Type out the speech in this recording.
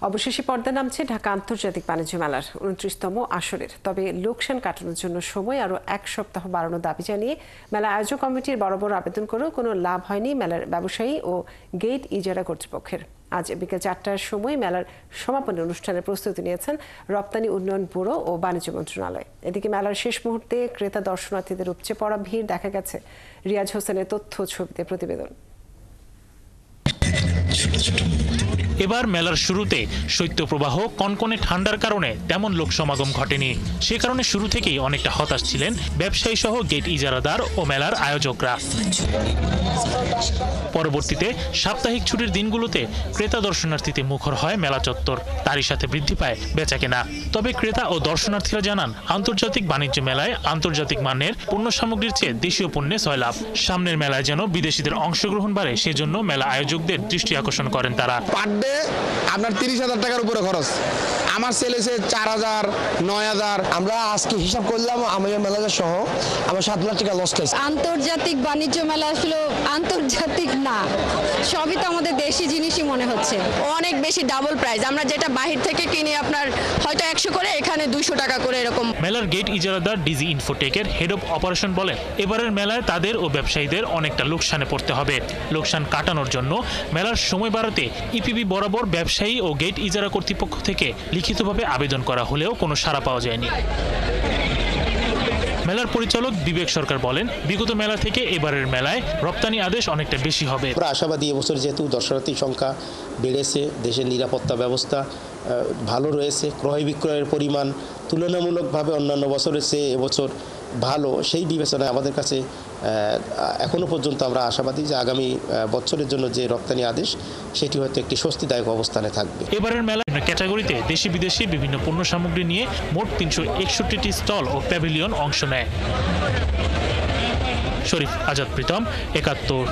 অবশেষে পর্দা নামছে ঢাকা আন্তর্জাতিক বাণিজ্য মেলার ২৯তম আসরের। তবে লোকসান কাটানোর জন্য সময় আরও এক সপ্তাহ বাড়ানোর দাবি জানিয়ে মেলা আয়োজক কমিটির বরাবর আবেদন করেও কোনো লাভ হয়নি মেলার ব্যবসায়ী ও গেট ইজারা কর্তৃপক্ষের। আজ বিকেল ৪টার সময় মেলার সমাপনী অনুষ্ঠানের প্রস্তুতি নিয়েছেন রপ্তানি উন্নয়ন ব্যুরো ও বাণিজ্য মন্ত্রণালয়। এদিকে মেলার শেষ মুহূর্তে ক্রেতা দর্শনার্থীদের উপচে পড়া ভিড় দেখা গেছে। রিয়াজ হোসেনের তথ্য ছবিতে প্রতিবেদন। এবার মেলার শুরুতে শৈত্যপ্রবাহ কনকনে ঠান্ডার কারণে তেমন লোক সমাগম ঘটেনি। সে কারণে শুরু থেকেই অনেকটা হতাশ ছিলেন ব্যবসায়ী সহ গেট ইজারাদার ও মেলার আয়োজকরা। পরবর্তীতে সাপ্তাহিক ছুটির দিনগুলোতে ক্রেতা দর্শনার্থীতে মুখর হয় মেলা চত্বর। তারই সাথে বৃদ্ধি পায় বেচাকেনা। তবে ক্রেতা ও দর্শনার্থীরা জানান, আন্তর্জাতিক বাণিজ্য মেলায় আন্তর্জাতিক মানের পণ্য সামগ্রীর চেয়ে দেশীয় পণ্যে সয়লাভ। সামনের মেলায় যেন বিদেশিদের অংশগ্রহণ বাড়ে, সেজন্য মেলা আয়োজকদের দৃষ্টি আকর্ষণ করেন তারা। আপনার ৩০,০০০ টাকার উপরে খরচ, আমার সেল হয়েছে ৪,০০০, ৯,০০০। আমরা আজকে হিসাব করলাম আমাদের মেলা সহ আমরা ৭ লাখ টাকা লস খাইছি। আন্তর্জাতিক বাণিজ্য মেলা আসলে আন্তর্জাতিক না, সবই তো আমাদের দেশি জিনিসই মনে হচ্ছে। অনেক বেশি ডাবল প্রাইস, আমরা যেটা বাহির থেকে কিনি আপনার হয়তো ১০০ করে, এখানে ২০০ টাকা করে এরকম। মেলার গেট ইজারাদার ডিজি ইনফোটেকের হেড অব অপারেশন বলেন, এবারের মেলায় তাদের ও ব্যবসায়ীদের অনেকটা লোকসানে পড়তে হবে। লোকসান কাটানোর জন্য মেলার সময় বাড়াতে ইপিবি বরাবর ব্যবসায়ী ও গেট ইজারা কর্তৃপক্ষ থেকে লিখিতভাবে আবেদন করা হলেও কোনো সাড়া পাওয়া যায়নি। মেলার পরিচালক বিবেক সরকার বলেন, বিগত মেলা থেকে এবারের মেলায় রপ্তানি আদেশ অনেকটা বেশি হবে। আমরা আশাবাদী এবছর যেহেতু দর্শনার্থীর সংখ্যা বেড়েছে, দেশের নিরাপত্তা ব্যবস্থা ভালো রয়েছে, ক্রয় বিক্রয়ের পরিমাণ তুলনামূলকভাবে অন্যান্য বছরের চেয়ে এবছর ভালো, সেই বিবেচনায় আমাদের কাছে এখনো পর্যন্ত আমরা আশাবাদী যে আগামী বছরের জন্য যে রপ্তানি আদেশ সেটি হয়তো একটি স্বস্তিদায়ক অবস্থানে থাকবে। এবারের মেলার ক্যাটাগরিতে দেশি বিদেশি বিভিন্ন পণ্য সামগ্রী নিয়ে মোট ৩৬১টি স্টল ও প্যাভিলিয়ন অংশ নেয়। শরীফ আজাদ প্রীতম, ৭১।